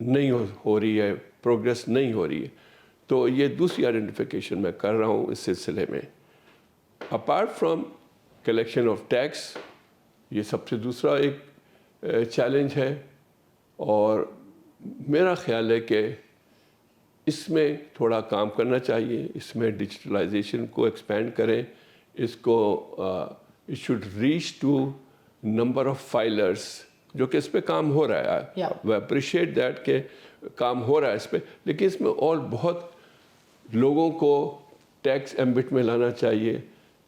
نہیں ہو رہی ہے، پروگریس نہیں ہو رہی ہے. تو یہ دوسری آئیڈینٹیفیکیشن میں کر رہا ہوں اس سلسلے میں. Apart from collection of tax, یہ سب سے دوسرا ایک چیلنج ہے، اور میرا خیال ہے کہ اس میں تھوڑا کام کرنا چاہیے. اس میں ڈیجیٹلائزیشن کو ایکسپینڈ کریں، اس کو it should reach to number of filers, جو کہ اس پہ کام ہو رہا ہے. وی اپریشیٹ دیٹ کہ کام ہو رہا ہے اس پہ، لیکن اس میں اور بہت لوگوں کو ٹیکس ایمبٹ میں لانا چاہیے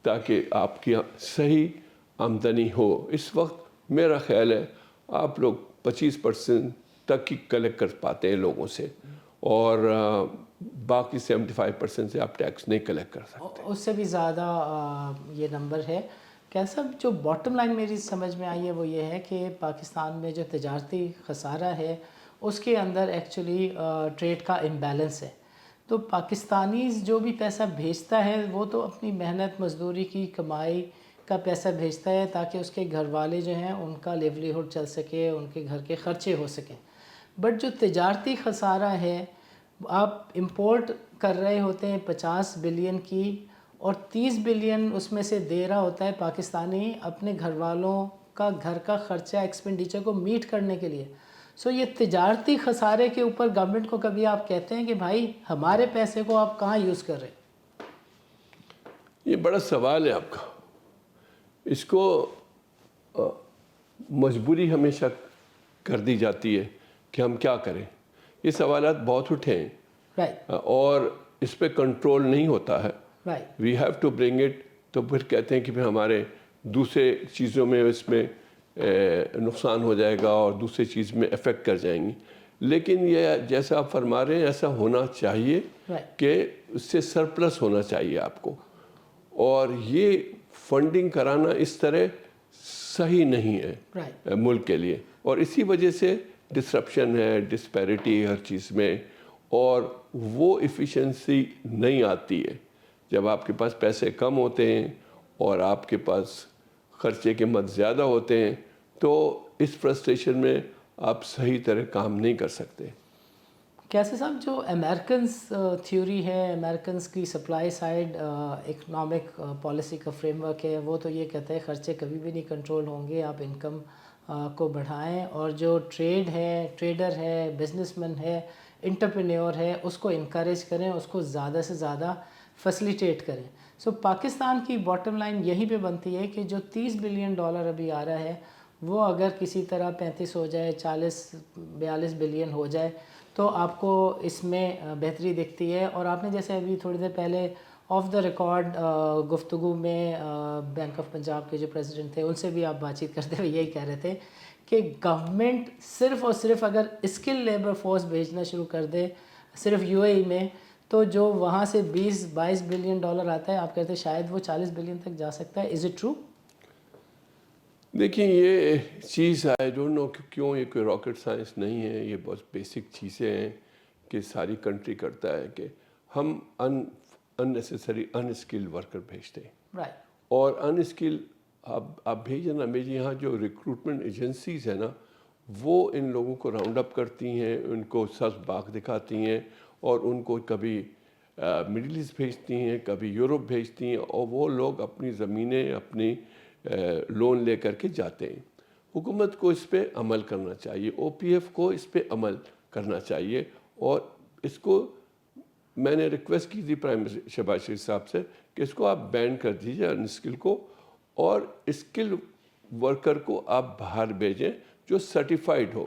تاکہ آپ کی صحیح آمدنی ہو. اس وقت میرا خیال ہے آپ لوگ 25% تک ہی کلیکٹ کر پاتے ہیں لوگوں سے، اور باقی 75% سے آپ ٹیکس نہیں کلیکٹ کر سکتے. اس سے بھی زیادہ یہ نمبر ہے. کیسا جو باٹم لائن میری سمجھ میں آئی ہے وہ یہ ہے کہ پاکستان میں جو تجارتی خسارہ ہے اس کے اندر ایکچولی ٹریڈ کا امبیلنس ہے. تو پاکستانی جو بھی پیسہ بھیجتا ہے وہ تو اپنی محنت مزدوری کی کمائی کا پیسہ بھیجتا ہے تاکہ اس کے گھر والے جو ہیں ان کا لیولیہوڈ چل سکے، ان کے گھر کے خرچے ہو سکیں. بٹ جو تجارتی خسارہ ہے، آپ امپورٹ کر رہے ہوتے ہیں 50 بلین کی، اور 30 بلین اس میں سے دے رہا ہوتا ہے پاکستانی اپنے گھر والوں کا گھر کا خرچہ ایکسپینڈیچر کو میٹ کرنے کے لیے. سو یہ تجارتی خسارے کے اوپر گورنمنٹ کو کبھی آپ کہتے ہیں کہ بھائی ہمارے پیسے کو آپ کہاں یوز کر رہے ہیں؟ یہ بڑا سوال ہے آپ کا. اس کو مجبوری ہمیشہ کر دی جاتی ہے کہ ہم کیا کریں. یہ سوالات بہت اٹھے ہیں، اور اس پہ کنٹرول نہیں ہوتا ہے. We have to bring it. تو پھر کہتے ہیں کہ پھر ہمارے دوسرے چیزوں میں اس میں نقصان ہو جائے گا اور دوسری چیز میں افیکٹ کر جائیں گی. لیکن یہ جیسا آپ فرما رہے ہیں ایسا ہونا چاہیے کہ اس سے سرپلس ہونا چاہیے آپ کو. اور یہ فنڈنگ کرانا اس طرح صحیح نہیں ہے ملک کے لیے، اور اسی وجہ سے ڈسرپشن ہے، ڈسپیرٹی ہر چیز میں، اور وہ ایفیشنسی نہیں آتی ہے. جب آپ کے پاس پیسے کم ہوتے ہیں اور آپ کے پاس خرچے کے مد زیادہ ہوتے ہیں تو اس فرسٹریشن میں آپ صحیح طرح کام نہیں کر سکتے. کیسے صاحب جو امریکنز تھیوری ہے، امریکنز کی سپلائی سائڈ اکنامک پالیسی کا فریم ورک ہے، وہ تو یہ کہتا ہے خرچے کبھی بھی نہیں کنٹرول ہوں گے، آپ انکم کو بڑھائیں، اور جو ٹریڈ ہے، ٹریڈر ہے، بزنس مین ہے، انٹرپرینیور ہے، اس کو انکریج کریں، اس کو زیادہ سے زیادہ فیسیلیٹیٹ کریں. سو پاکستان کی باٹم لائن یہیں پہ بنتی ہے کہ جو $30 بلین ابھی آ رہا ہے وہ اگر کسی طرح 35 ہو جائے، 40-42 بلین ہو جائے تو آپ کو اس میں بہتری دکھتی ہے. اور آپ نے جیسے ابھی تھوڑی دیر پہلے آف دا ریکارڈ گفتگو میں بینک آف پنجاب کے جو پریزیڈنٹ تھے ان سے بھی آپ بات چیت کرتے ہوئے یہی کہہ رہے تھے کہ گورنمنٹ صرف اور صرف اگر اسکل لیبر فورس بھیجنا شروع کر دے صرف UAE میں، تو جو وہاں سے 20-22 بلین ڈالر آتا ہے آپ کہتے ہیں شاید وہ 40 بلین تک جا سکتا ہے. Is it true? دیکھیں یہ چیز آئی ڈونٹ نو کیوں یہ کوئی راکٹ سائنس نہیں ہے، یہ بہت بیسک چیزیں ہیں کہ ساری کنٹری کرتا ہے کہ ہم اننیسیسری ان اسکلڈ ورکر بھیجتے ہیں. اور ان اسکل آپ بھیجیں نہ بھیجیں، یہاں جو ریکروٹمنٹ ایجنسیز ہیں نا وہ ان لوگوں کو راؤنڈ اپ کرتی ہیں، ان کو سبز باغ دکھاتی ہیں، اور ان کو کبھی مڈل ایسٹ بھیجتی ہیں، کبھی یورپ بھیجتی ہیں، اور وہ لوگ اپنی زمینیں اپنی لون لے کر کے جاتے ہیں. حکومت کو اس پہ عمل کرنا چاہیے، OPF کو اس پہ عمل کرنا چاہیے، اور اس کو میں نے ریکویسٹ کی تھی پرائم منسٹر شہباز شریف صاحب سے کہ اس کو آپ بین کر دیجیے ان اسکل کو، اور اسکل ورکر کو آپ باہر بھیجیں جو سرٹیفائڈ ہو.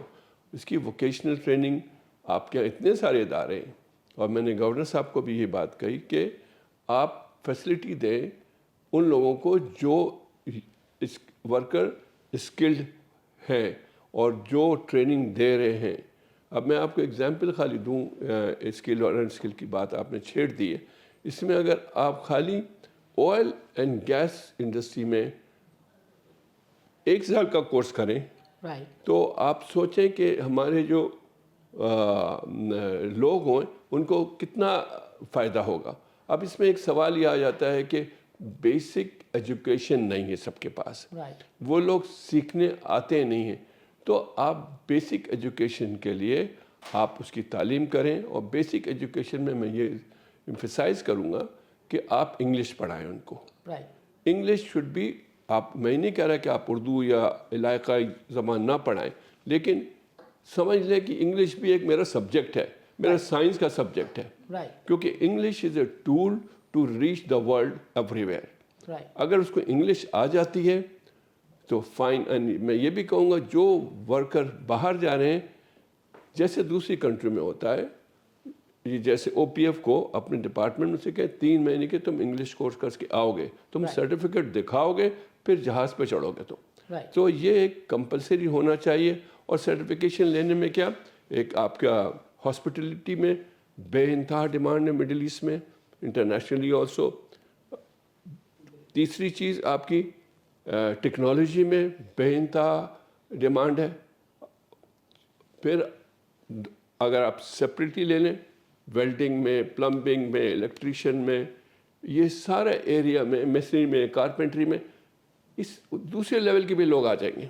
اس کی ووکیشنل ٹریننگ آپ کے اتنے سارے ادارے ہیں، اور میں نے گورنر صاحب کو بھی یہ بات کہی کہ آپ فیسلٹی دیں ان لوگوں کو جو ورکر اسکلڈ ہیں اور جو ٹریننگ دے رہے ہیں. اب میں آپ کو ایگزامپل خالی دوں، اسکل اور ان اسکل کی بات آپ نے چھیڑ دی ہے. اس میں اگر آپ خالی آئل اینڈ گیس انڈسٹری میں 1 سال کا کورس کریں تو آپ سوچیں کہ ہمارے جو لوگ ہوں ان کو کتنا فائدہ ہوگا. اب اس میں ایک سوال یہ آ جاتا ہے کہ بیسک ایجوکیشن نہیں ہے سب کے پاس، وہ لوگ سیکھنے آتے نہیں ہیں. تو آپ بیسک ایجوکیشن کے لیے آپ اس کی تعلیم کریں, اور بیسک ایجوکیشن میں یہ ایمفیسائز کروں گا کہ آپ انگلش پڑھائیں ان کو. انگلش شوڈ بی, میں نہیں کہہ رہا کہ آپ اردو یا علاقائی زبان نہ پڑھائیں, لیکن سمجھ لیں کہ انگلش بھی ایک میرا سبجیکٹ ہے, میرا سائنس کا سبجیکٹ ہے, کیونکہ English is a tool to reach the world everywhere. اگر اس کو انگلش آ جاتی ہے تو فائن. میں یہ بھی کہوں گا جو ورکر باہر جا رہے ہیں, جیسے دوسری کنٹری میں ہوتا ہے, یہ جیسے او پی ایف کو اپنے ڈپارٹمنٹ میں سے کہ 3 مہینے کے تم انگلش کورس کر کے آؤ گے, تم سرٹیفکیٹ دکھاؤ گے, پھر جہاز پہ چڑھو گے تم. تو یہ ایک کمپلسری ہونا چاہیے. اور سرٹیفکیشن لینے میں کیا, ایک آپ کا ہاسپٹلٹی میں بے انتہا ڈیمانڈ ہے مڈل ایسٹ میں, انٹرنیشنلی آلسو. تیسری چیز آپ کی ٹیکنالوجی میں بے انتہا ڈیمانڈ ہے. پھر اگر آپ سپریٹلی لے لیں, ویلڈنگ میں, پلمبنگ میں, الیکٹریشین میں, یہ سارا ایریا میں, مسنری میں, کارپینٹری میں, اس دوسرے لیول کے بھی لوگ آ جائیں گے.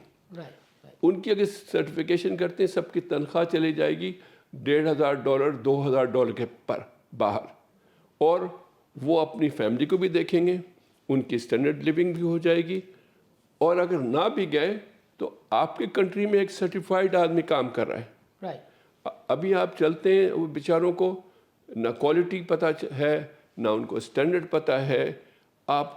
ان کی اگر سرٹیفکیشن کرتے ہیں, سب کی تنخواہ چلی جائے گی $1,500 $2,000 کے پر باہر, اور وہ اپنی فیملی کو بھی دیکھیں گے, ان کی اسٹینڈرڈ لیونگ بھی ہو جائے گی. اور اگر نہ بھی گئے تو آپ کی کنٹری میں ایک سرٹیفائڈ آدمی کام کر رہا ہے. ابھی آپ چلتے ہیں, وہ بیچاروں کو نہ کوالٹی پتہ ہے, نہ ان کو اسٹینڈرڈ پتہ ہے. آپ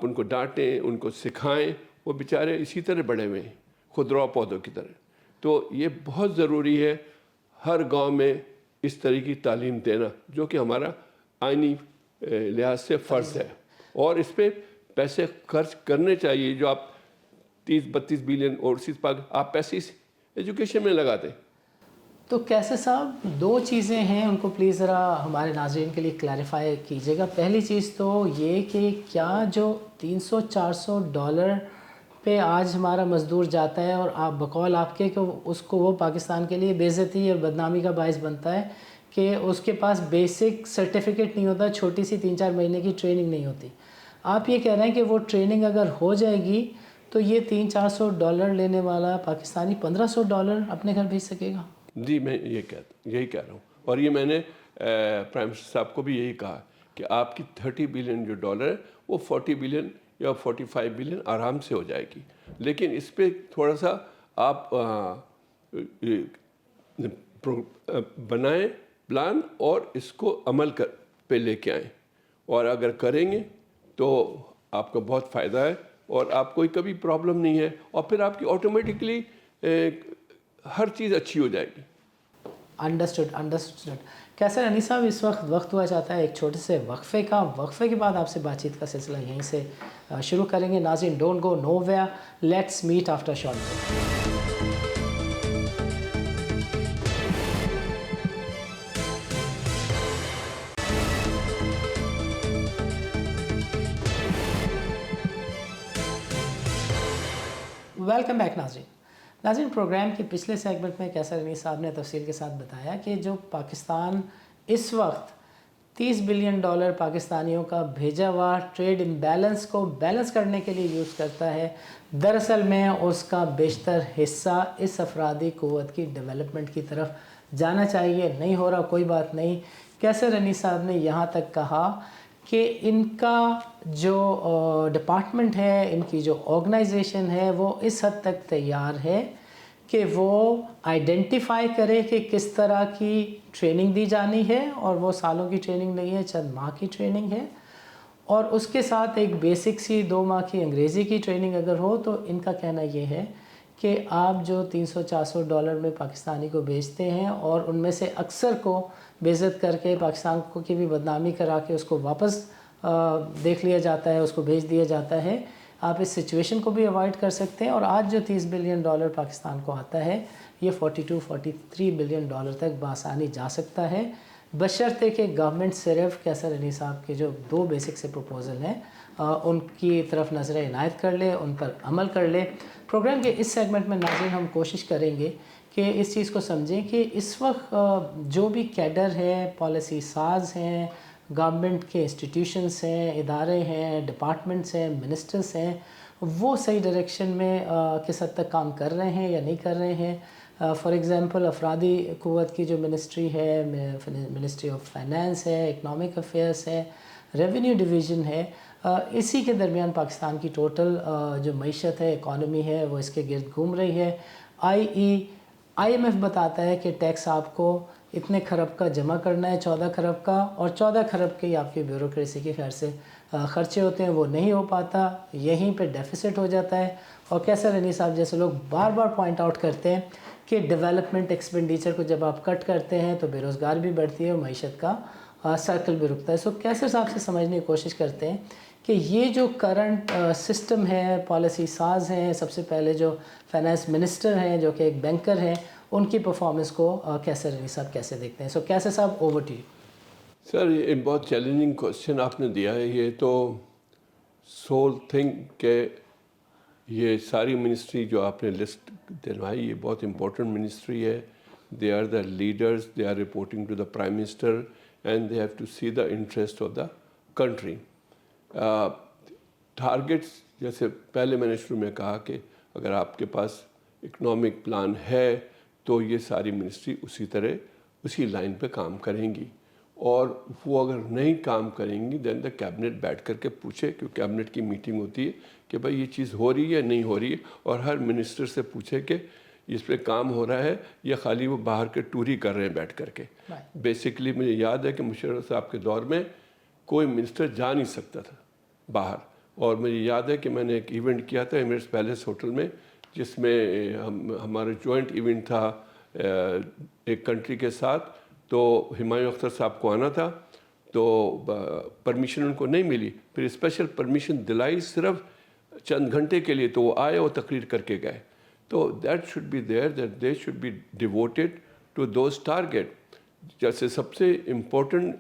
ان کو ڈانٹیں, ان کو سکھائیں, وہ بیچارے اسی طرح بڑھے ہوئے ہیں, خودرو پودوں کی طرح. تو یہ بہت ضروری ہے ہر گاؤں میں اس طرح کی تعلیم دینا, جو کہ ہمارا آئینی لحاظ سے فرض ہے. اور اس پہ پیسے خرچ کرنے چاہیے. جو آپ 30-32 بلین اوورسیز پاک, آپ پیسے ایجوکیشن میں لگا دیں. تو کیسے صاحب 2 چیزیں ہیں, ان کو پلیز ذرا ہمارے ناظرین کے لیے کلیریفائی کیجیے گا. پہلی چیز تو یہ کہ کیا جو $300-400 پہ آج ہمارا مزدور جاتا ہے, اور آپ بقول آپ کے کہ اس کو وہ پاکستان کے لیے بے عزتی اور بدنامی کا باعث بنتا ہے کہ اس کے پاس بیسک سرٹیفکیٹ نہیں ہوتا, چھوٹی سی 3-4 مہینے کی ٹریننگ نہیں ہوتی. آپ یہ کہہ رہے ہیں کہ وہ ٹریننگ اگر ہو جائے گی تو یہ $300-400 لینے والا پاکستانی $1,500 اپنے گھر بھیج سکے گا؟ جی, میں یہی کہہ رہا ہوں. اور یہ میں نے پرائم منسٹر صاحب کو بھی یہی کہا کہ آپ کی $30 بلین جو ڈالر ہے, وہ $40 بلین یا $45 بلین آرام سے ہو جائے گی. لیکن اس پہ تھوڑا سا آپ بنائیں پلان, اور اس کو عمل پہ لے کے آئیں. اور اگر کریں گے تو آپ کا بہت فائدہ ہے, اور آپ کوئی کبھی پرابلم نہیں ہے, اور پھر آپ کی آٹومیٹکلی ہر چیز اچھی ہو جائے گی. انڈرسٹوڈ. کیسر انی صاحب, اس وقت ہوا چاہتا ہے ایک چھوٹے سے وقفے کا. وقفے کے بعد آپ سے بات چیت کا سلسلہ یہیں سے شروع کریں گے. ناظرین, don't go nowhere, let's meet after short break. Welcome back ناظرین. پروگرام کے پچھلے سیگمنٹ میں کیسر انی صاحب نے تفصیل کے ساتھ بتایا کہ جو پاکستان اس وقت $30 بلین پاکستانیوں کا بھیجا ہوا ٹریڈ امبیلنس کو بیلنس کرنے کے لیے یوز کرتا ہے, دراصل میں اس کا بیشتر حصہ اس افرادی قوت کی ڈیولپمنٹ کی طرف جانا چاہیے. نہیں ہو رہا, کوئی بات نہیں. کیسر انی صاحب نے یہاں تک کہا کہ ان کا جو ڈپارٹمنٹ ہے, ان کی جو آرگنائزیشن ہے, وہ اس حد تک تیار ہے کہ وہ آئیڈینٹیفائی کرے کہ کس طرح کی ٹریننگ دی جانی ہے, اور وہ سالوں کی ٹریننگ نہیں ہے, چند ماہ کی ٹریننگ ہے. اور اس کے ساتھ ایک بیسک سی 2 ماہ کی انگریزی کی ٹریننگ اگر ہو, تو ان کا کہنا یہ ہے کہ آپ جو $300-400 میں پاکستانی کو بھیجتے ہیں, اور ان میں سے اکثر کو بے عزت کر کے, پاکستان کو کی بھی بدنامی کرا کے اس کو واپس دیکھ لیا جاتا ہے, اس کو بھیج دیا جاتا ہے, آپ اس سچویشن کو بھی اوائڈ کر سکتے ہیں. اور آج جو $30 بلین پاکستان کو آتا ہے, یہ $42-43 بلین تک بآسانی جا سکتا ہے, بشرطے کہ گورنمنٹ صرف کیسر انی صاحب کے جو 2 بیسک سے پروپوزل ہیں ان کی طرف نظر عنایت کر لے, ان پر عمل کر لے. پروگرام کے اس سیگمنٹ میں ناظرین ہم کوشش کریں گے کہ اس چیز کو سمجھیں کہ اس وقت جو بھی کیڈر ہے, پالیسی ساز ہیں, گورنمنٹ کے انسٹیٹیوشنس ہیں, ادارے ہیں, ڈپارٹمنٹس ہیں, منسٹرس ہیں, وہ صحیح ڈائریکشن میں کس حد تک کام کر رہے ہیں یا نہیں کر رہے ہیں. فار ایگزامپل افرادی قوت کی جو منسٹری ہے، منسٹری آف فائنانس ہے، اکنامک افیئرس ہے، ریونیو ڈویژن ہے، اسی کے درمیان پاکستان کی ٹوٹل جو معیشت ہے، اکانومی ہے، وہ اس کے گرد گھوم رہی ہے۔ آئی ایم ایف بتاتا ہے کہ ٹیکس آپ کو اتنے کھرب کا جمع کرنا ہے، 14 کھرب کا، اور 14 کھرب کے ہی آپ کی بیوروکریسی کے خیر سے خرچے ہوتے ہیں، وہ نہیں ہو پاتا، یہیں پہ ڈیفیسٹ ہو جاتا ہے۔ اور کیسر علی صاحب جیسے لوگ بار بار پوائنٹ آؤٹ کرتے ہیں کہ ڈیولپمنٹ ایکسپینڈیچر کو جب آپ کٹ کرتے ہیں تو بے روزگار بھی بڑھتی ہے اور معیشت کا سرکل بھی رکتا ہے۔ سو کیسر صاحب سے سمجھنے کی کوشش کرتے ہیں کہ یہ جو کرنٹ سسٹم ہے، پالیسی ساز ہیں، سب سے پہلے جو فائنانس منسٹر ہیں جو کہ ایک بینکر ہیں، ان کی پرفارمنس کو کیسر علی صاحب کیسے دیکھتے ہیں؟ سو کیسر صاحب اوور ٹو یو۔ سر یہ بہت چیلنجنگ کوشچن آپ نے دیا ہے۔ یہ تو سول تھنگ کہ یہ ساری منسٹری جو آپ نے لسٹ دلوائی، یہ بہت امپورٹنٹ منسٹری ہے۔ They are the leaders, they are reporting to the prime minister and they have to see the interest of the country. Targets جیسے پہلے میں نے شروع میں کہا کہ اگر آپ کے پاس اکنامک پلان ہے تو یہ ساری منسٹری اسی طرح اسی لائن پہ کام کریں گی، اور وہ اگر نہیں کام کریں گی دین دا کیبنٹ بیٹھ کر کے پوچھے، کیونکہ کیبنٹ کی میٹنگ ہوتی ہے کہ بھائی یہ چیز ہو رہی ہے نہیں ہو رہی ہے، اور ہر منسٹر سے پوچھے کہ اس پہ کام ہو رہا ہے یا خالی وہ باہر کے ٹوری کر رہے ہیں بیٹھ کر کے۔ بیسکلی مجھے یاد ہے کہ مشرف صاحب کے دور میں کوئی منسٹر جا نہیں سکتا تھا باہر، اور مجھے یاد ہے کہ میں نے ایک ایونٹ کیا تھا ایمریٹس پیلیس ہوٹل میں، جس میں ہمارا جوائنٹ ایونٹ تھا ایک کنٹری کے ساتھ، تو ہمایوں اختر صاحب کو آنا تھا، تو پرمیشن ان کو نہیں ملی، پھر اسپیشل پرمیشن دلائی صرف چند گھنٹے کے لیے، تو وہ آئے اور تقریر کر کے گئے۔ تو that should be there, that they should be devoted to those target. جیسے سب سے امپورٹنٹ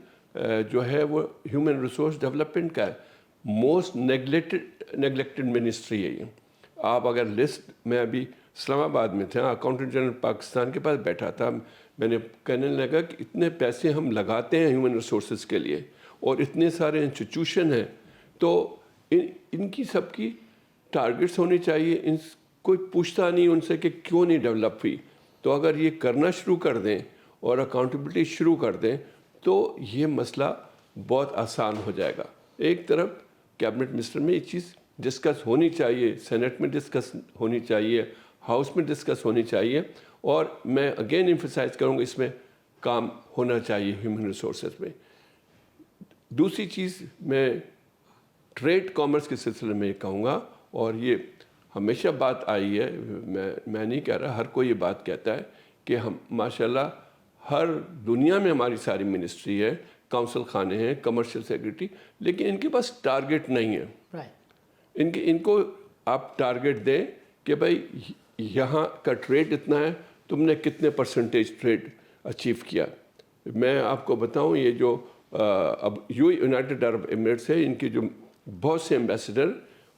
جو ہے وہ ہیومن ریسورس ڈیولپمنٹ کا ہے، موسٹ نیگلیکٹڈ منسٹری ہے یہ۔ آپ اگر لسٹ، میں ابھی اسلام آباد میں تھا، اکاؤنٹنٹ جنرل پاکستان کے پاس بیٹھا تھا، میں نے کہنے لگا کہ اتنے پیسے ہم لگاتے ہیں ہیومن ریسورسز کے لیے، اور اتنے سارے انسٹیٹیوشن ہیں، تو ان کی سب کی ٹارگٹس ہونی چاہیے۔ کوئی پوچھتا نہیں ان سے کہ کیوں نہیں ڈیولپ ہوئی۔ تو اگر یہ کرنا شروع کر دیں اور اکاؤنٹیبلٹی شروع کر دیں تو یہ مسئلہ بہت آسان ہو جائے گا۔ ایک طرف کیبنٹ منسٹر میں یہ چیز ڈسکس ہونی چاہیے، سینٹ میں ڈسکس ہونی چاہیے، ہاؤس میں ڈسکس ہونی چاہیے، اور میں اگین ایمفسائز کروں گا اس میں کام ہونا چاہیے ہیومن ریسورسز میں۔ دوسری چیز میں ٹریڈ کامرس کے سلسلے میں یہ کہوں گا، اور یہ ہمیشہ بات آئی ہے، میں نہیں کہہ رہا، ہر کوئی یہ بات کہتا ہے کہ ہم ماشاءاللہ ہر دنیا میں ہماری ساری منسٹری ہے، کونسل خانے ہیں، کمرشل سیکرٹری، لیکن ان کے پاس ٹارگٹ نہیں ہے۔ ان کو آپ ٹارگٹ دیں کہ بھائی یہاں کا ٹریڈ اتنا ہے، تم نے کتنے پرسنٹیج ٹریڈ اچیو کیا۔ میں آپ کو بتاؤں، یہ جو اب یونائٹڈ عرب ایمریٹس ہے، ان کے جو بہت سے ایمبیسڈر،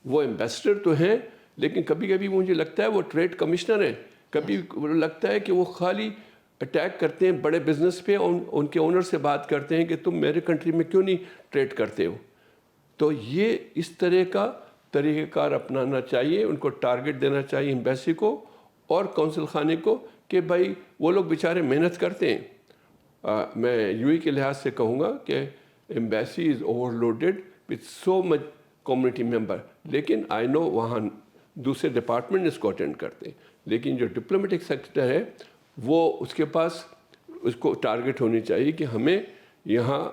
وہ ایمبیسڈر تو ہیں، لیکن کبھی کبھی مجھے لگتا ہے وہ ٹریڈ کمشنر ہیں، کبھی لگتا ہے کہ وہ خالی اٹیک کرتے ہیں بڑے بزنس پہ، ان کے اونر سے بات کرتے ہیں کہ تم میرے کنٹری میں کیوں نہیں ٹریڈ کرتے ہو۔ تو یہ اس طرح کا طریقہ کار اپنانا چاہیے، ان کو ٹارگٹ دینا چاہیے ایمبیسی کو اور کونسل خانے کو کہ بھائی وہ لوگ بیچارے محنت کرتے ہیں۔ میں یو اے کے لحاظ سے کہوں گا کہ embassy is overloaded with so much community member, لیکن آئی نو وہاں دوسرے ڈپارٹمنٹ اس کو اٹینڈ کرتے ہیں، لیکن جو ڈپلومیٹک سیکٹر ہے وہ اس کے پاس اس کو ٹارگٹ ہونی چاہیے کہ ہمیں یہاں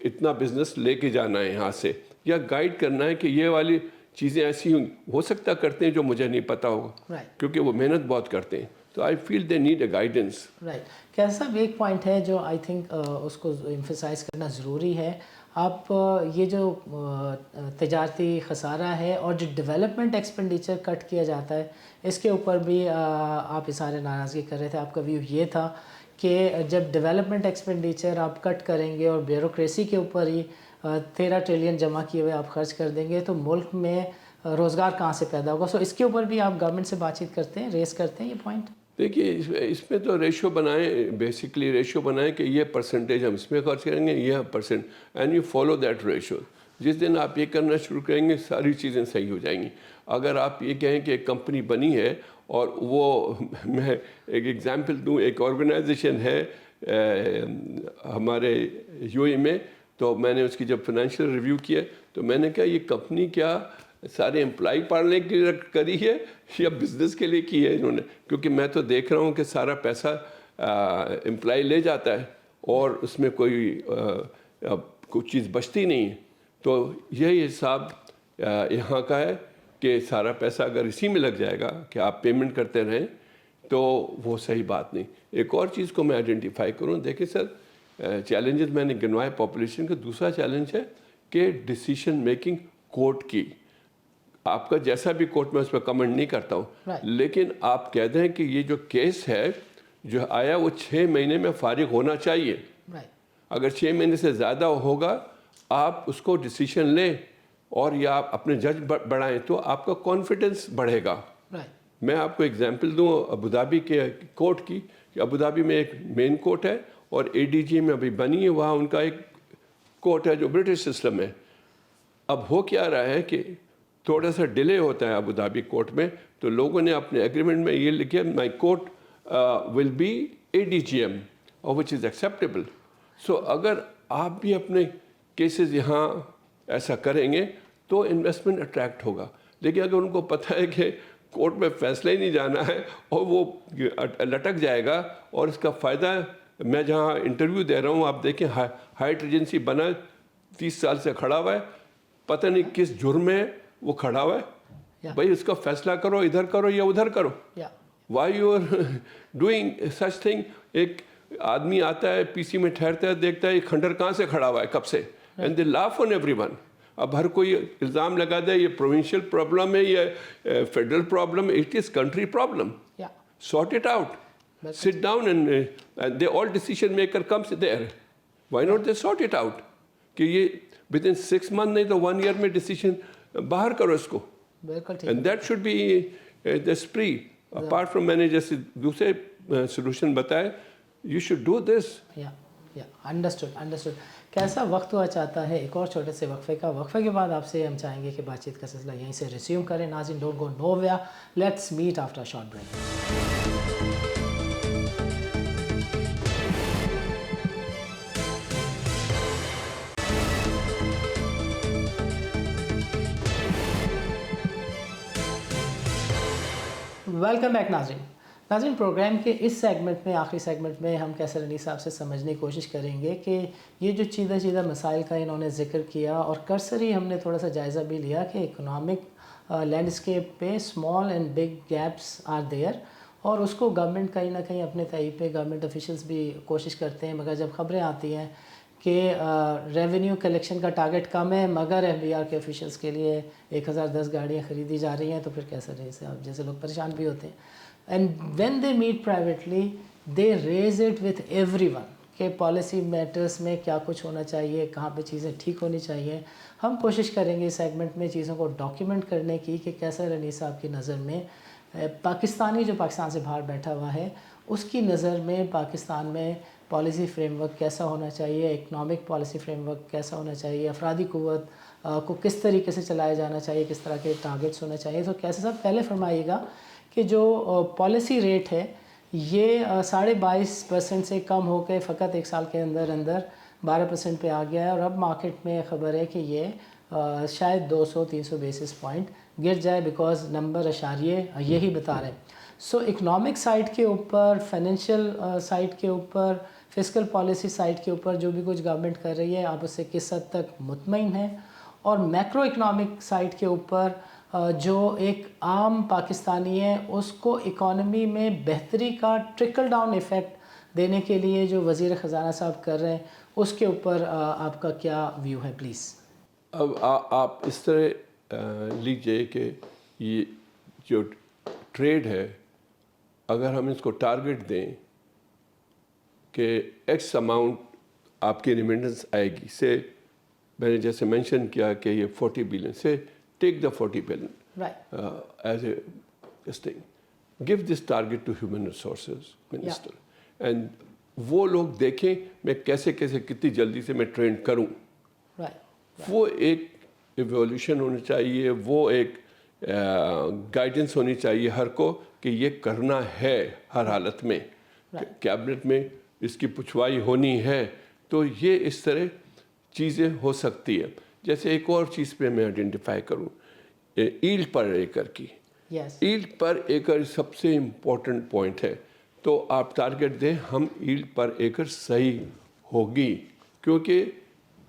اتنا بزنس لے کے جانا ہے یہاں سے، یا گائیڈ کرنا ہے کہ یہ والی چیزیں ایسی ہو سکتا کرتے ہیں جو مجھے نہیں پتہ ہوگا، کیونکہ وہ محنت بہت کرتے ہیں۔ تو I feel they need a guidance. Right. کیسا صاحب ایک پوائنٹ ہے جو آئی تھنک اس کو ایمفسائز کرنا ضروری ہے، آپ یہ جو تجارتی خسارہ ہے اور جو ڈیولپمنٹ ایکسپینڈیچر کٹ کیا جاتا ہے، اس کے اوپر بھی آپ اظہار ناراضگی کر رہے تھے۔ آپ کا ویو یہ تھا کہ جب ڈیولپمنٹ ایکسپینڈیچر آپ کٹ کریں گے اور بیوروکریسی کے اوپر ہی 13 ٹریلین جمع کیے ہوئے آپ خرچ کر دیں گے تو ملک میں روزگار کہاں سے پیدا ہوگا؟ سو اس کے اوپر بھی آپ گورنمنٹ سے بات چیت کرتے ہیں، ریز کرتے ہیں یہ پوائنٹ؟ دیکھیے اس میں تو ریشو بنائیں، بیسکلی ریشو بنائیں کہ یہ پرسنٹیج ہم اس میں خرچ کریں گے، یہ percent, and you follow that ratio. جس دن آپ یہ کرنا شروع کریں گے ساری چیزیں صحیح ہو جائیں گی۔ اگر آپ یہ کہیں کہ ایک کمپنی بنی ہے اور وہ میں ایک ایگزامپل دوں, ایک آرگنائزیشن ہے ہمارے یو اے میں, تو میں نے اس کی جب فائنینشیل ریویو کیا تو میں نے کہا یہ کمپنی کیا سارے امپلائی پالنے کے لیے کری ہے یا بزنس کے لیے کی ہے انہوں نے, کیونکہ میں تو دیکھ رہا ہوں کہ سارا پیسہ امپلائی لے جاتا ہے اور اس میں کوئی چیز بچتی نہیں ہے. تو یہی حساب یہاں کا ہے کہ سارا پیسہ اگر اسی میں لگ جائے گا کہ آپ پیمنٹ کرتے رہیں تو وہ صحیح بات نہیں. ایک اور چیز کو میں آئیڈینٹیفائی کروں, دیکھیں سر چیلنجز میں نے گنوائے پاپولیشن کا. دوسرا چیلنج ہے کہ ڈیسیشن میکنگ کورٹ کی. آپ کا جیسا بھی کورٹ میں اس پہ کمنٹ نہیں کرتا ہوں, لیکن آپ کہہ دیں کہ یہ جو کیس ہے جو آیا وہ 6 مہینے میں فارغ ہونا چاہیے. اگر 6 مہینے سے زیادہ ہوگا آپ اس کو ڈیسیشن لیں اور یا آپ اپنے جج بڑھائیں تو آپ کا کانفیڈنس بڑھے گا. میں آپ کو ایگزامپل دوں ابو ظہبی کے کورٹ کی, کہ ابو ظہبی میں ایک مین کورٹ ہے اور اے ڈی جی میں ابھی بنی ہے, وہاں ان کا ایک کورٹ ہے جو برٹش سسٹم ہے. اب ہو کیا رہا ہے کہ تھوڑا سا ڈیلے ہوتا ہے ابو ظہبی کورٹ میں, تو لوگوں نے اپنے ایگریمنٹ میں یہ لکھا my court will be A D G M اور وچ از ایکسیپٹیبل. سو اگر آپ بھی اپنے کیسز یہاں ایسا کریں گے تو انویسٹمنٹ اٹریکٹ ہوگا. لیکن اگر ان کو پتہ ہے کہ کورٹ میں فیصلہ ہی نہیں جانا ہے اور وہ لٹک جائے گا, اور اس کا فائدہ میں جہاں انٹرویو دے رہا ہوں آپ دیکھیں ہائٹ ایجنسی بنا 30 سال سے کھڑا ہوا ہے, پتہ نہیں کس جرم میں وہ کھڑا ہوا ہے. بھائی اس کا فیصلہ کرو, ادھر کرو یا ادھر کرو. Why you are doing such thing. ایک آدمی آتا ہے پی سی میں ٹھہرتا ہے, دیکھتا ہے یہ کھنڈر کہاں سے کھڑا ہوا ہے کب سے, and they laugh on everyone. اب ہر کوئی الزام لگا دے یہ پروونشل پرابلم ہے, یہ فیڈرل پرابلم ہے. It is country problem. Sort it out. Sit down and they all decision maker comes there. Why not they sort it out کہ یہ ود ان 6 months نہیں تو 1 year میں ڈیسیشن باہر کرو اس کو. And that should be the spree. Apart from میں نے جیسے دوسرے سولوشن بتائے, you should do this. Understood. کیسا وقت ہوا چاہتا ہے ایک اور چھوٹے سے وقفے کا. وقفے کے بعد آپ سے ہم چاہیں گے کہ بات چیت کا سلسلہ یہیں سے ریزیوم کریں. ناظرین don't go nowhere, let's meet after short break. Welcome back ناظرین. پروگرام کے اس سیگمنٹ میں, آخری سیگمنٹ میں, ہم کیسر علی صاحب سے سمجھنے کی کوشش کریں گے کہ یہ جو چیدہ مسائل کا انہوں نے ذکر کیا, اور کرسری ہم نے تھوڑا سا جائزہ بھی لیا کہ اکنامک لینڈسکیپ پہ small and big gaps are there, اور اس کو گورنمنٹ کہیں نہ کہیں اپنے طریقے پہ گورنمنٹ آفیشلز بھی کوشش کرتے ہیں. مگر جب خبریں آتی ہیں کہ ریونیو کلیکشن کا ٹارگٹ کم ہے مگر ایف بی آر کے آفیشلز کے لیے 1010 گاڑیاں خریدی جا رہی ہیں, تو پھر کیسا رہے سے آپ جیسے لوگ پریشان بھی ہوتے ہیں. And when they meet privately they raise it with everyone کہ پالیسی میٹرز میں کیا کچھ ہونا چاہیے, کہاں پہ چیزیں ٹھیک ہونی چاہیے. ہم کوشش کریں گے اس سیگمنٹ میں چیزوں کو ڈاکیومنٹ کرنے کی کہ کیسر علی صاحب کی نظر میں پاکستانی جو پاکستان سے باہر بیٹھا ہوا ہے اس کی نظر میں پاکستان میں پالیسی فریم ورک کیسا ہونا چاہیے, اکنامک پالیسی فریم ورک کیسا ہونا چاہیے, افرادی قوت کو کس طریقے سے چلایا جانا چاہیے, کس طرح کے ٹارگٹس ہونا چاہیے. تو کیسے صاحب پہلے فرمائیے گا کہ جو پالیسی ریٹ ہے یہ 22.5% سے کم ہو کے فقط 1 سال کے اندر 12% پہ آ گیا ہے, اور اب مارکیٹ میں خبر ہے کہ یہ شاید 200-300 بیسس پوائنٹ گر جائے, بیکاز نمبر اشاریے یہی بتا رہے ہیں. سو اکنامک سائڈ کے اوپر, فائنینشیل سائڈ کے اوپر, فسکل پالیسی سائڈ کے اوپر جو بھی کچھ گورنمنٹ کر رہی ہے آپ اس سے کس حد تک مطمئن ہیں, اور میکرو اکنامک سائڈ کے اوپر جو ایک عام پاکستانی ہے اس کو اکانومی میں بہتری کا ٹرکل ڈاؤن ایفیکٹ دینے کے لیے جو وزیر خزانہ صاحب کر رہے ہیں اس کے اوپر آپ کا کیا ویو ہے پلیز؟ اب آپ اس طرح لیجئے کہ یہ جو ٹریڈ ہے اگر ہم اس کو ٹارگٹ دیں کہ ایکس اماؤنٹ آپ کی ریمیٹنس آئے گی, سے میں نے جیسے مینشن کیا کہ یہ 40 بلین, سے take the 40 billion as a this thing, give this target to human resources minister, and وہ لوگ دیکھیں میں کیسے کتنی جلدی سے میں ٹرینڈ کروں. وہ ایک ایولیوشن ہونی چاہیے, وہ ایک گائیڈنس ہونی چاہیے ہر کو کہ یہ کرنا ہے ہر حالت میں. کیبنٹ میں اس کی پچھوائی ہونی ہے تو یہ اس طرح چیزیں ہو سکتی ہے. جیسے ایک اور چیز پہ میں آئیڈینٹیفائی کروں, ایلڈ پر ایکر کی. ایلڈ پر ایکر سب سے امپورٹنٹ پوائنٹ ہے. تو آپ ٹارگیٹ دیں ہم ایلڈ پر ایکر صحیح ہوگی, کیونکہ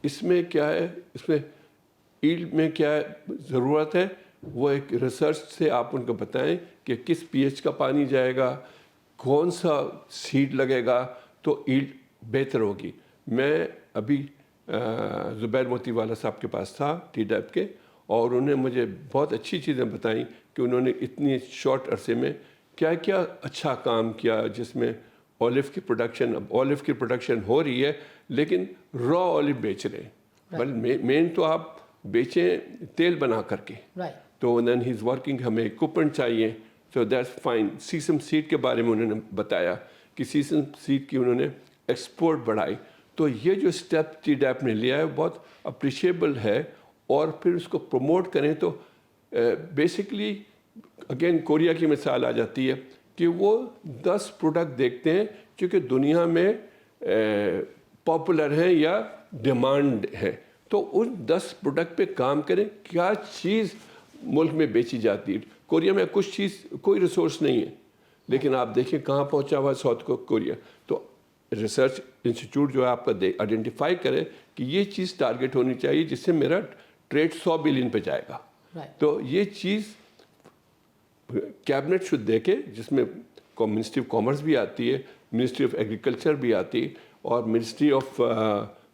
اس میں کیا ہے, اس میں ایلڈ میں کیا ضرورت ہے, وہ ایک ریسرچ سے آپ ان کو بتائیں کہ کس پی ایچ کا پانی جائے گا, کون سا سیڈ لگے گا تو ایلڈ بہتر ہوگی. میں ابھی زبیر موتی والا صاحب کے پاس تھا ٹی ڈیپ کے, اور انہوں نے مجھے بہت اچھی چیزیں بتائیں کہ انہوں نے اتنی شارٹ عرصے میں کیا کیا اچھا کام کیا, جس میں اولیو کی پروڈکشن, اب اولیو کی پروڈکشن ہو رہی ہے لیکن را اولیو بیچ رہے ہیں. بل مین تو آپ بیچیں تیل بنا کر کے. تو دین ہی از ورکنگ, ہمیں اکوپمنٹ چاہیے. So that's fine. Sesame seed کے بارے میں انہوں نے بتایا کہ سیسم سیڈ کی انہوں نے ایکسپورٹ بڑھائی. تو یہ جو اسٹیپ ٹی ڈیپ نے لیا ہے بہت اپریشیبل ہے, اور پھر اس کو پروموٹ کریں تو بیسکلی اگین کوریا کی مثال آ جاتی ہے کہ وہ 10 پروڈکٹ دیکھتے ہیں چونکہ دنیا میں پاپولر ہیں یا ڈیمانڈ ہے, تو ان 10 پروڈکٹ پہ کام کریں. کیا چیز ملک میں بیچی جاتی ہے؟ کوریا میں کچھ چیز کوئی ریسورس نہیں ہے, لیکن آپ دیکھیں کہاں پہنچا ہوا ہے ساؤتھ کوریا. تو ریسرچ انسٹیٹیوٹ جو ہے آپ کا آئیڈینٹیفائی کرے کہ یہ چیز ٹارگیٹ ہونی چاہیے جس سے میرا ٹریڈ 100 بلین پہ جائے گا. تو یہ چیز کیبنٹ شوڈ دیکھے, جس میں منسٹری آف کامرس بھی آتی ہے, منسٹری آف ایگریکلچر بھی آتی ہے, اور منسٹری آف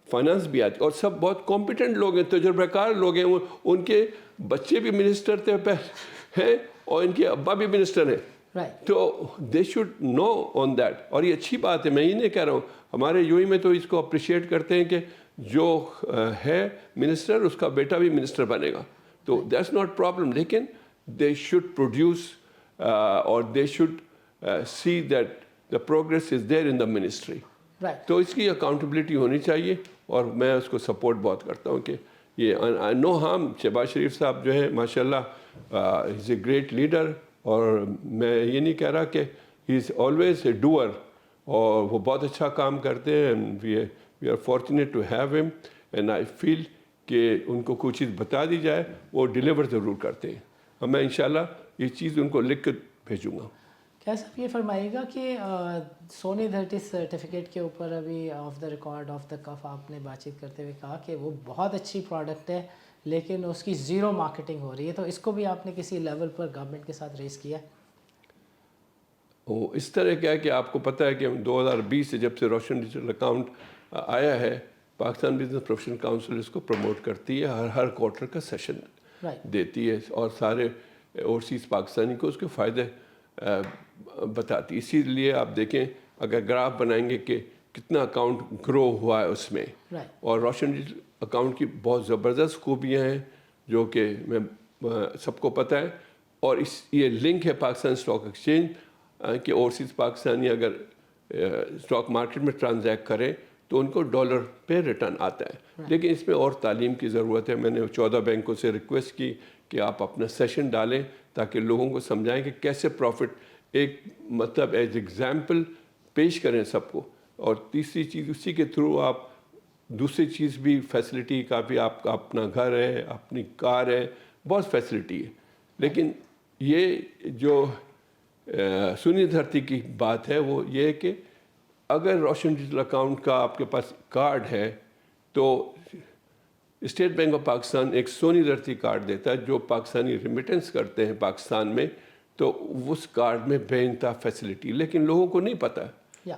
فائنانس بھی آتی ہے, اور سب بہت کمپیٹنٹ لوگ ہیں, تجربہ کار لوگ ہیں. ان کے بچے بھی منسٹر ہیں اور ان کے ابا بھی منسٹر ہیں. تو they should know on that. اور یہ اچھی بات ہے, میں یہ نہیں کہہ رہا ہوں, ہمارے یو اے میں تو اس کو اپریشیٹ کرتے ہیں کہ جو ہے منسٹر اس کا بیٹا بھی منسٹر بنے گا, تو دیٹس ناٹ پرابلم. لیکن they should produce or they should see that the progress is there in the ministry. تو اس کی اکاؤنٹیبلٹی ہونی چاہیے, اور میں اس کو سپورٹ بہت کرتا ہوں کہ یہ نو ہارم. شہباز شریف صاحب جو ہیں ماشاء اللہ از اے گریٹ لیڈر, اور میں یہ نہیں کہہ رہا کہ ہی از آلویز اے ڈوئر, اور وہ بہت اچھا کام کرتے ہیں. We are fortunate to have ہم, اینڈ آئی فیل کہ ان کو کوئی چیز بتا دی جائے وہ ڈیلیور ضرور کرتے ہیں. میں انشاءاللہ یہ چیز ان کو لکھ کر بھیجوں گا. کیا صاحب یہ فرمائیے گا کہ سونی دھرتی سرٹیفکیٹ کے اوپر ابھی off the record off the cuff آپ نے بات چیت کرتے ہوئے کہا کہ وہ بہت اچھی پروڈکٹ ہے لیکن اس کی زیرو مارکیٹنگ ہو رہی ہے, تو اس کو بھی آپ نے کسی لیول پر گورنمنٹ کے ساتھ ریز کیا ہے؟ اس طرح کیا ہے کہ آپ کو پتہ ہے کہ 2020 سے جب سے روشن ڈیجیٹل اکاؤنٹ آیا ہے, پاکستان بزنس پروفیشنل کاؤنسل اس کو پروموٹ کرتی ہے, ہر کوارٹر کا سیشن دیتی ہے, اور سارے اوورسیز پاکستانی کو اس کے فائدے بتاتی ہے. اسی لیے آپ دیکھیں اگر گراف بنائیں گے کہ کتنا اکاؤنٹ گرو ہوا ہے اس میں, اور روشن ڈیجیٹل اکاؤنٹ کی بہت زبردست خوبیاں ہیں جو کہ میں سب کو پتہ ہے. اور یہ لنک ہے پاکستان اسٹاک ایکسچینج کہ اوورسیز پاکستانی اگر اسٹاک مارکیٹ میں ٹرانزیکٹ کریں تو ان کو ڈالر پہ ریٹرن آتا ہے. لیکن اس میں اور تعلیم کی ضرورت ہے. میں نے 14 بینکوں سے ریکویسٹ کی کہ آپ اپنا سیشن ڈالیں تاکہ لوگوں کو سمجھائیں کہ کیسے پروفٹ ایک مطلب ایز ایگزامپل پیش کریں سب کو. اور تیسری چیز اسی کے تھرو آپ دوسری چیز بھی فیسلٹی کا بھی, آپ کا اپنا گھر ہے, اپنی کار ہے, بہت فیسلٹی ہے. لیکن یہ جو سونی دھرتی کی بات ہے وہ یہ ہے کہ اگر روشن ڈیجیٹل اکاؤنٹ کا آپ کے پاس کارڈ ہے تو اسٹیٹ بینک آف پاکستان ایک سونی دھرتی کارڈ دیتا ہے جو پاکستانی ریمیٹنس کرتے ہیں پاکستان میں, تو اس کارڈ میں بے انتہا فیسلٹی, لیکن لوگوں کو نہیں پتہ.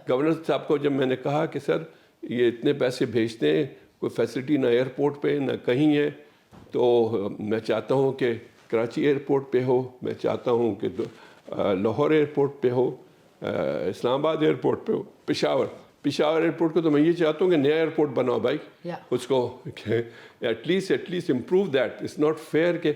گورنر صاحب کو جب میں نے کہا کہ سر یہ اتنے پیسے بھیجتے ہیں, کوئی فیسلٹی نہ ایئرپورٹ پہ نہ کہیں ہے, تو میں چاہتا ہوں کہ کراچی ایئرپورٹ پہ ہو, میں چاہتا ہوں کہ لاہور ایئرپورٹ پہ ہو, اسلام آباد ایئرپورٹ پہ ہو, پشاور ایئرپورٹ کو تو میں یہ چاہتا ہوں کہ نیا ایئرپورٹ بناؤ بھائی, اس کو at least improve that. It's not fair کہ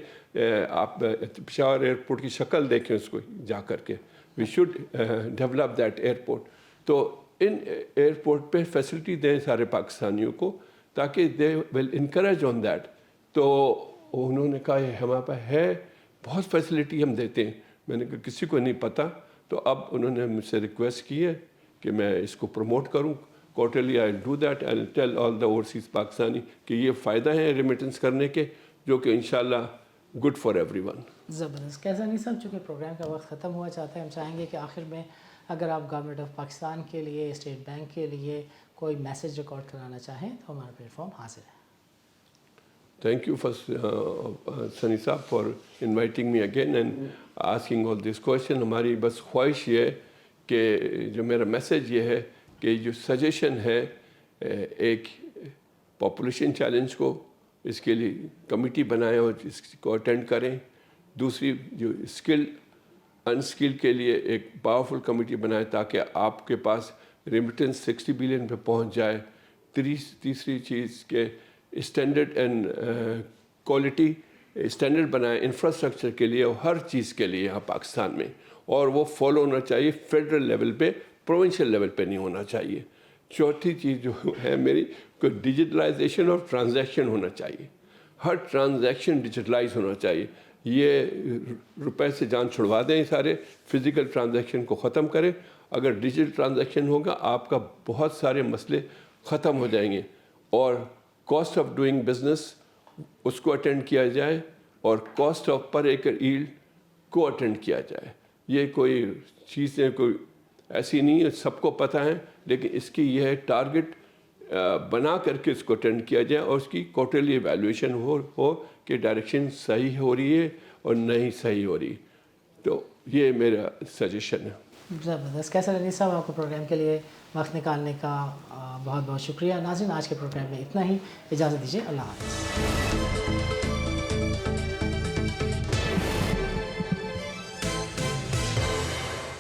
آپ پشاور ایئرپورٹ کی شکل دیکھیں اس کو جا کر کے. We should develop that airport. تو ان ایئرپورٹ پہ فیسلٹی دیں سارے پاکستانیوں کو تاکہ دے ول انکریج آن دیٹ. تو انہوں نے کہا یہ ہمارے پاس ہے بہت فیسلٹی ہم دیتے ہیں. میں نے کہا کسی کو نہیں پتہ, تو اب انہوں نے مجھ سے ریکویسٹ کی ہے کہ میں اس کو پروموٹ کروں. Quarterly I do that and tell all the overseas Pakistani کہ یہ فائدہ ہیں ریمیٹنس کرنے کے, جو کہ انشاءاللہ گڈ فار ایوری ون. زبردست. کیسا نہیں صاحب, چونکہ پروگرام کا وقت ختم ہوا چاہتا ہے, ہم چاہیں گے کہ آخر میں اگر آپ گورنمنٹ آف پاکستان کے لیے, اسٹیٹ بینک کے لیے کوئی میسیج ریکارڈ کرانا چاہیں تو ہمارا پلیٹ فارم حاضر ہے. Thank you for Sunny Saab for inviting me again and asking all these questions. ہماری بس خواہش یہ ہے کہ جو میرا میسیج یہ ہے کہ جو سجیشن ہے ایک پاپولیشن چیلنج کو, اس کے لیے کمیٹی بنائیں اور اس کو اٹینڈ کریں. دوسری جو اسکل انسکل کے لیے ایک پاورفل کمیٹی بنائیں تاکہ آپ کے پاس ریمیٹنس 60 بلین پہ پہنچ جائے. تیسری چیز کہ اسٹینڈرڈ اینڈ کوالٹی اسٹینڈرڈ بنائیں انفراسٹرکچر کے لیے اور ہر چیز کے لیے یہاں پاکستان میں, اور وہ فالو ہونا چاہیے فیڈرل لیول پہ, پروونشل لیول پہ نہیں ہونا چاہیے. چوتھی چیز جو ہے میری کہ ڈیجیٹلائزیشن اور ٹرانزیکشن ہونا چاہیے. ہر ٹرانزیکشن ڈیجیٹلائز ہونا چاہیے. یہ روپے سے جان چھڑوا دیں, سارے فزیکل ٹرانزیکشن کو ختم کریں. اگر ڈیجیٹل ٹرانزیکشن ہوگا آپ کا بہت سارے مسئلے ختم ہو جائیں گے. اور کاسٹ آف ڈوئنگ بزنس اس کو اٹینڈ کیا جائے اور کاسٹ آف پر ایکر ایلڈ کو اٹینڈ کیا جائے. یہ کوئی چیزیں کوئی ایسی نہیں ہے, سب کو پتہ ہے, لیکن اس کی یہ ہے ٹارگٹ بنا کر کے اس کو اٹینڈ کیا جائے اور اس کی کوارٹرلی ایویلویشن ہو کہ ڈائریکشن صحیح ہو رہی ہے اور نہیں صحیح ہو رہی. تو یہ میرا سجیشن ہے. زبردست. کیسا رنیز صاحب, آپ کو پروگرام کے لیے وقت نکالنے کا بہت بہت شکریہ. ناظرین, آج کے پروگرام میں اتنا ہی. اجازت دیجیے. اللہ حافظ.